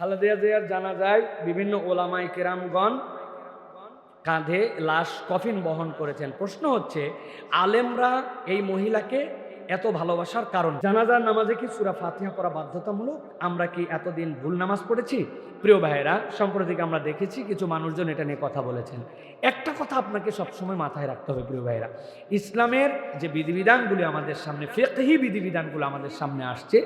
খালেদা জিয়ার জানাজায় বিভিন্ন ওলামায়ে কেরামগণ কাঁধে লাশ কফিন বহন করেছেন। প্রশ্ন হচ্ছে, আলেমরা এই মহিলাকে এত ভালোবাসার কারণ, জানাজার নামাজে কি সূরা ফাতিহা পড়া বাধ্যতামূলক? আমরা কি এতদিন ভুল নামাজ পড়েছি? প্রিয় ভাইয়েরা, সম্প্রতি আমরা দেখেছি কিছু মানুষজন এটা নিয়ে কথা বলেছেন। একটা কথা আপনাকে সবসময় মাথায় রাখতে হবে প্রিয় ভাইয়েরা, ইসলামের যে বিধিবিধানগুলি আমাদের সামনে, ফিকহি বিধিবিধানগুলো আমাদের সামনে আসছে,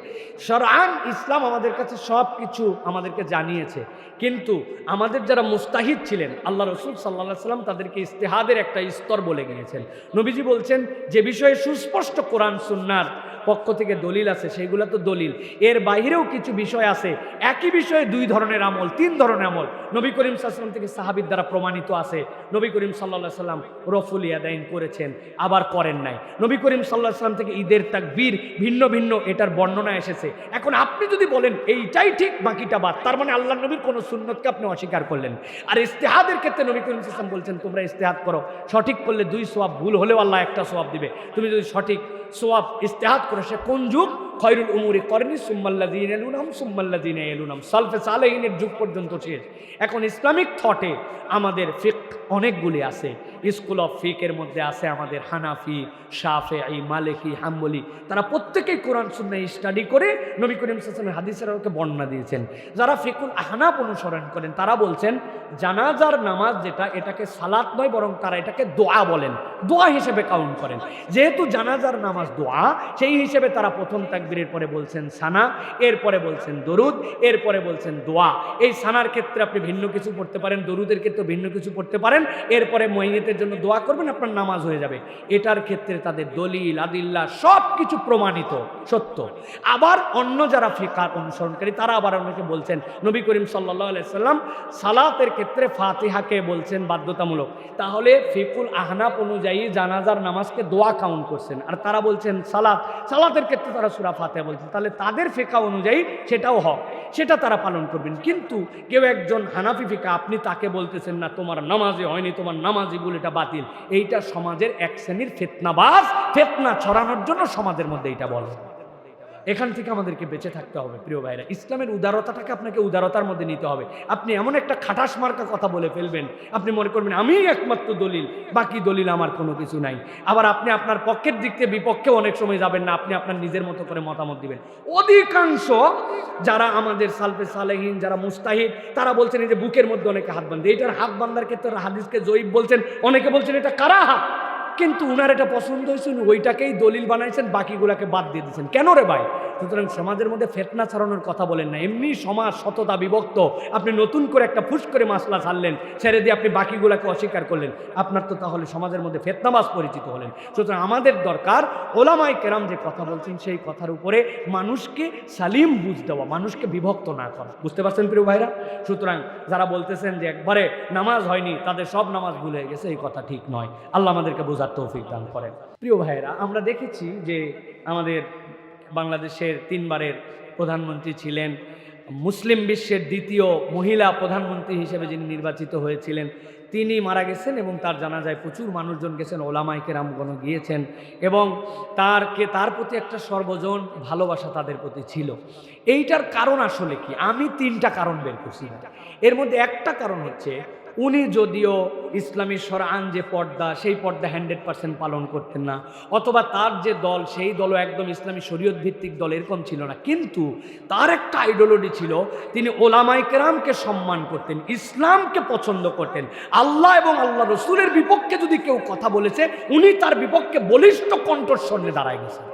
শরআন ইসলাম আমাদের কাছে সব কিছু আমাদেরকে জানিয়েছে। কিন্তু আমাদের যারা মুস্তাহিদ ছিলেন, আল্লাহ রসুল সাল্লাল্লাহু আলাইহি ওয়াসাল্লাম তাদেরকে ইস্তেহাদের একটা স্তর বলে গিয়েছেন। নবীজি বলছেন যে বিষয়ে সুস্পষ্ট কোরআন সুন্নাহর পক্ষ থেকে দলিল আছে সেগুলো তো দলিল, এর বাইরেও কিছু বিষয় আছে, একই বিষয়ে দুই ধরনের আমল, তিন ধরনের আমল নবী করিম সাল্লাল্লাহু আলাইহি ওয়াসাল্লাম থেকে সাহাবীর দ্বারা প্রমাণিত আছে। নবী করিম সাল্লাল্লাহু আলাইহি ওয়াসাল্লাম রফুল ইয়াদাইন করেছেন, আবার করেন নাই। নবী করিম সাল্লাল্লাহু আলাইহি ওয়াসাল্লাম থেকে ঈদের তাকবীর ভিন্ন ভিন্ন এটার বর্ণনা এসেছে। এখন আপনি যদি বলেন এইটাই ঠিক বাকিটা বাদ, তার মানে আল্লাহর নবীর কোনো সুন্নতকে আপনি অস্বীকার করলেন। আর ইস্তেহাদের ক্ষেত্রে নবী করিম সাল্লাল্লাহু আলাইহি ওয়াসাল্লাম বলছেন তোমরা ইস্তেহাদ করো, সঠিক করলে 2 সওয়াব, ভুল হলেও আল্লাহ 1টা সওয়াব দিবে। তুমি যদি সঠিক সওয়াব ইস্তেহাদ করে, সে কোন যুগ? খয়রুল উমুরি করনি সুম্মাল্লাযীনা ইয়ালুনহুম সুম্মাল্লাযীনা ইয়ালুনহুম, সালফে সালেহিনের যুগ পর্যন্ত শেষ। এখন ইসলামিক থটে আমাদের ফিকহ অনেকগুলি আছে। স্কুল অফ ফিকের মধ্যে আছে আমাদের হানাফি, শাফেঈ, মালিকি, হাম্বলি, তারা প্রত্যেকেই কোরআন সুন্নাহ স্টাডি করে নবী করিম সাল্লাল্লাহু আলাইহি ওয়াসাল্লামের হাদিসের আলোকে বর্ণনা দিয়েছেন। যারা ফিকুল আহনাফ অনুসরণ করেন তারা বলছেন জানাজার নামাজ যেটা, এটাকে সালাত নয় বরং তারা এটাকে দোয়া বলেন, দোয়া হিসেবে কাউন্ট করেন। যেহেতু জানাজার নামাজ দোয়া, সেই হিসেবে তারা প্রথম তাকবীরের পরে বলছেন সানা, এরপরে বলছেন দরুদ, এরপরে বলছেন দোয়া। এই সানার ক্ষেত্রে আপনি ভিন্ন কিছু পড়তে পারেন, দরুদের ক্ষেত্রে ভিন্ন কিছু পড়তে পারেন, এরপরে ময়িতের জন্য দোয়া করবেন, আপনার নামাজ হয়ে যাবে। এটার ক্ষেত্রে তাদের দলিল আদিল্লাহ সব কিছু প্রমাণিত সত্য। আবার অন্য যারা ফিকহ অনুসরণকারী তারা আবার অনেকে বলছেন নবী করিম সাল্লাল্লাহু আলাইহি ওয়াসাল্লাম সালাতের ক্ষেত্রে ফাতিহাকে বলছেন বাধ্যতামূলক, তাহলে ফিকুল আহনাফ অনুযায়ী জানাজার নামাজকে দোয়া কাউন্ট করছেন। আর তারা বলছেন সালাতের ক্ষেত্রে তারা সূরা ফাতিহা বলছেন, তাহলে তাদের ফিকহ অনুযায়ী সেটাও হক, সেটা তারা পালন করবেন। কিন্তু কেউ একজন হানাফি ফিকহ, আপনি তাকে বলতেছেন না তোমার নামাজে হয়নি, তোমার নামাজি বলে এটা বাতিল। এইটা সমাজের এক শ্রেণীর ফিতনাবাজ, ফিতনা ছড়ানোর জন্য সমাজের মধ্যে এটা বলে। এখান থেকে আমাদেরকে বেঁচে থাকতে হবে প্রিয় ভাইরা। ইসলামের উদারতাটাকে আপনাকে উদারতার মধ্যে নিতে হবে। আপনি এমন একটা খাটাস মার্কা কথা বলে ফেলবেন, আপনি মনে করবেন আমিই একমাত্র দলিল, বাকি দলিল আমার কোনো কিছু নাই। আবার আপনি আপনার পক্ষের দিক থেকে বিপক্ষে অনেক সময় যাবেন না, আপনি আপনার নিজের মতো করে মতামত দিবেন। অধিকাংশ যারা আমাদের সালফে সালেহিন, যারা মুস্তাহিদ, তারা বলছেন এই যে বুকের মধ্যে অনেকে হাত বাঁধে, এটার হাত বাঁধার ক্ষেত্রে হাদিসকে জয়ীফ বলছেন, অনেকে বলছেন এটা কারাহা। কিন্তু উনার এটা পছন্দ হয়েছে, ওইটাকেই দলিল বানাইছেন, বাকিগুলাকে বাদ দিয়ে দিচ্ছেন। কেন রে ভাই? সুতরাং সমাজের মধ্যে ফিতনা ছড়ানোর কথা বলেন না। এমনি সমাজ শততা বিভক্ত, আপনি নতুন করে একটা ফুস করে মাসলা ছাড়লেন, ছেড়ে দিয়ে আপনি বাকিগুলাকে অস্বীকার করলেন, আপনার তো তাহলে সমাজের মধ্যে ফিতনাবাজ পরিচিত হলেন। সুতরাং আমাদের দরকার ওলামায়ে কেরাম যে কথা বলছেন সেই কথার উপরে মানুষকে সালিম বুঝ দেওয়া, মানুষকে বিভক্ত না করা। বুঝতে পারছেন প্রিয় ভাইরা? সুতরাং যারা বলতেছেন যে একবারে নামাজ হয়নি, তাদের সব নামাজ ভুল হয়ে গেছে, এই কথা ঠিক নয়। আল্লাহ আমাদেরকে বোঝার তৌফিক দান করেন। প্রিয় ভাইরা, আমরা দেখেছি যে আমাদের বাংলাদেশের 3 বারের প্রধানমন্ত্রী ছিলেন, মুসলিম বিশ্বের 2য় মহিলা প্রধানমন্ত্রী হিসেবে যিনি নির্বাচিত হয়েছিলেন, তিনি মারা গেছেন এবং তার জানাজায় প্রচুর মানুষজন গেছেন, ওলামায়ে কেরামগণ গিয়েছেন এবং তার প্রতি একটা সর্বজন ভালোবাসা তাদের প্রতি ছিল। এইটার কারণ আসলে কি? আমি 3টা কারণ বের করছি। এর মধ্যে একটা কারণ হচ্ছে উনি যদিও ইসলামী শরআন যে পর্দা, সেই পর্দা 100% পালন করতেন না, অথবা তার যে দল সেই দলও একদম ইসলামী শরীয়ত ভিত্তিক দল এরকম ছিল না, কিন্তু তার একটা আইডিওলজি ছিল, তিনি ওলামায়ে কেরামকে সম্মান করতেন, ইসলামকে পছন্দ করতেন। আল্লাহ এবং আল্লাহ রসুলের বিপক্ষে যদি কেউ কথা বলেছে, উনি তার বিপক্ষে বলিষ্ঠ কণ্ঠস্বর নিয়ে দাঁড়ায় গেছেন।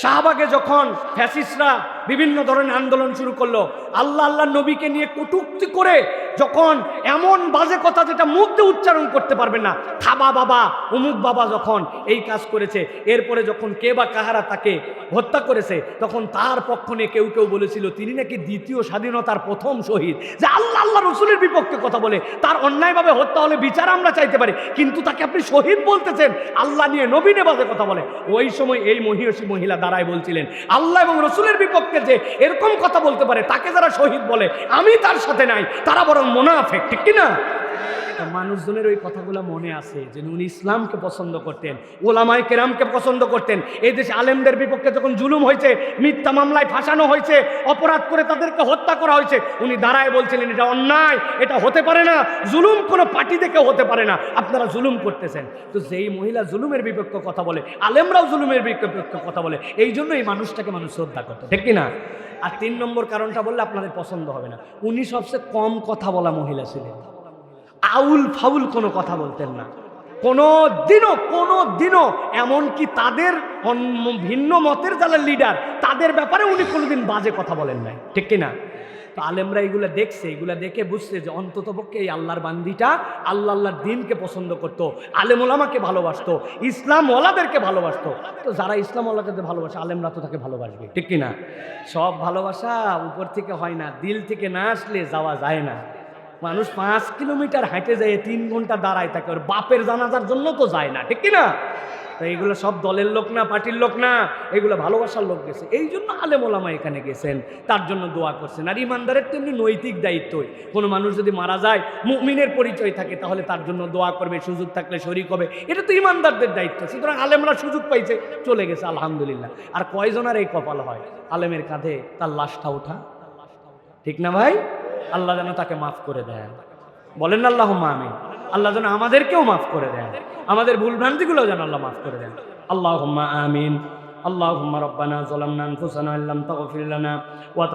শাহবাগে যখন ফ্যাসিস্টরা বিভিন্ন ধরনের আন্দোলন শুরু করলো, আল্লাহ নবীকে নিয়ে কটূক্তি করে যখন এমন বাজে কথা যেটা মুখ দিয়ে উচ্চারণ করতে পারবেন না, খাবা বাবা অমুক বাবা যখন এই কাজ করেছে, এরপরে যখন কে বা কাহারা তাকে হত্যা করেছে, তখন তার পক্ষ নিয়ে কেউ কেউ বলেছিল তিনি নাকি 2য় স্বাধীনতার প্রথম শহীদ। যে আল্লাহ রসুলের বিপক্ষে কথা বলে, তার অন্যায়ভাবে হত্যা হলে বিচার আমরা চাইতে পারি, কিন্তু তাকে আপনি শহীদ বলতেছেন, আল্লাহ নিয়ে নবী নিয়ে বাজে কথা বলে। ওই সময় এই মহিলা দাঁড়ায় বলছিলেন আল্লাহ এবং রসুলের বিপক্ষে যে এরকম কথা বলতে পারে, তাকে যারা শহীদ বলে আমি তার সাথে নাই, তারা বরং মুনাফিক। ঠিক কিনা? মানুষজনের ওই কথাগুলো মনে আছে যে উনি ইসলামকে পছন্দ করতেন, ওলামায়ে কেরামকে পছন্দ করতেন। এই দেশে আলেমদের বিপক্ষে যখন জুলুম হয়েছে, মিথ্যা মামলায় ফাঁসানো হয়েছে, অপরাধ করে তাদেরকে হত্যা করা হয়েছে, উনি দাঁড়ায় বলছিলেন এটা অন্যায়, এটা হতে পারে না, জুলুম কোনো পার্টি থেকে হতে পারে না, আপনারা জুলুম করতেছেন। তো যেই মহিলা জুলুমের বিপক্ষে কথা বলে, আলেমরাও জুলুমের বিপক্ষে কথা বলে, এই জন্য এই মানুষটাকে মানুষ শ্রদ্ধা করতো, ঠিক কিনা? আর 3 নম্বর কারণটা বললে আপনাদের পছন্দ হবে না, উনি সবচেয়ে কম কথা বলা মহিলা ছিলেন। আউল ফাউল কোনো কথা বলতেন না কোনো দিনও, এমনকি তাদের ভিন্ন মতের যারা লিডার তাদের ব্যাপারে উনি কোনোদিন বাজে কথা বলেন নাই, ঠিক কিনা? তো আলেমরা এগুলো দেখছে, এগুলো দেখে বুঝছে যে অন্তত পক্ষে এই আল্লাহর বান্দিটা আল্লাহর দিনকে পছন্দ করতো, আলেম ওলামাকে ভালোবাসতো, ইসলাম ওয়ালাদেরকে ভালোবাসতো। তো যারা ইসলাম ওয়ালাদেরকে ভালোবাসে আলেমরা তো তাকে ভালোবাসবে, ঠিক কিনা? সব ভালোবাসা উপর থেকে হয় না, দিল থেকে না আসলে যাওয়া যায় না। মানুষ 5 কিলোমিটার হাঁটে যায়, 3 ঘন্টা দাঁড়ায় থাকে, ওর বাপের জানাজার জন্য তো যায় না, ঠিক কিনা? তো এইগুলো সব দলের লোক না, পার্টির লোক না, এগুলো ভালোবাসার লোক গেছে। এই জন্য আলেম ওলামা এখানে গেছেন, তার জন্য দোয়া করছেন। আর ইমানদারের তেমনি নৈতিক দায়িত্ব, কোনো মানুষ যদি মারা যায়, মুমিনের পরিচয় থাকে, তাহলে তার জন্য দোয়া করবে, সুযোগ থাকলে শরীক হবে, এটা তো ইমানদারদের দায়িত্ব। সুতরাং আলেমরা সুযোগ পাইছে, চলে গেছে, আলহামদুলিল্লাহ। আর কয়জনের এই কপাল হয় আলেমের কাঁধে তার লাশটা ওঠা, ঠিক না ভাই? আল্লাহ যেন তাকে মাফ করে দেন, বলেন আল্লাহুম্মা আমিন। আল্লাহ যেন আমাদেরকেও মাফ করে দেন, আমাদের ভুলভ্রান্তিগুলো যেন আল্লাহ মাফ করে দেন, আল্লাহুম্মা আমিন। আল্লাহুম্মা রব্বানা যালামনা আনফুসানা ইল্লাম তাগফির লানা ওয়া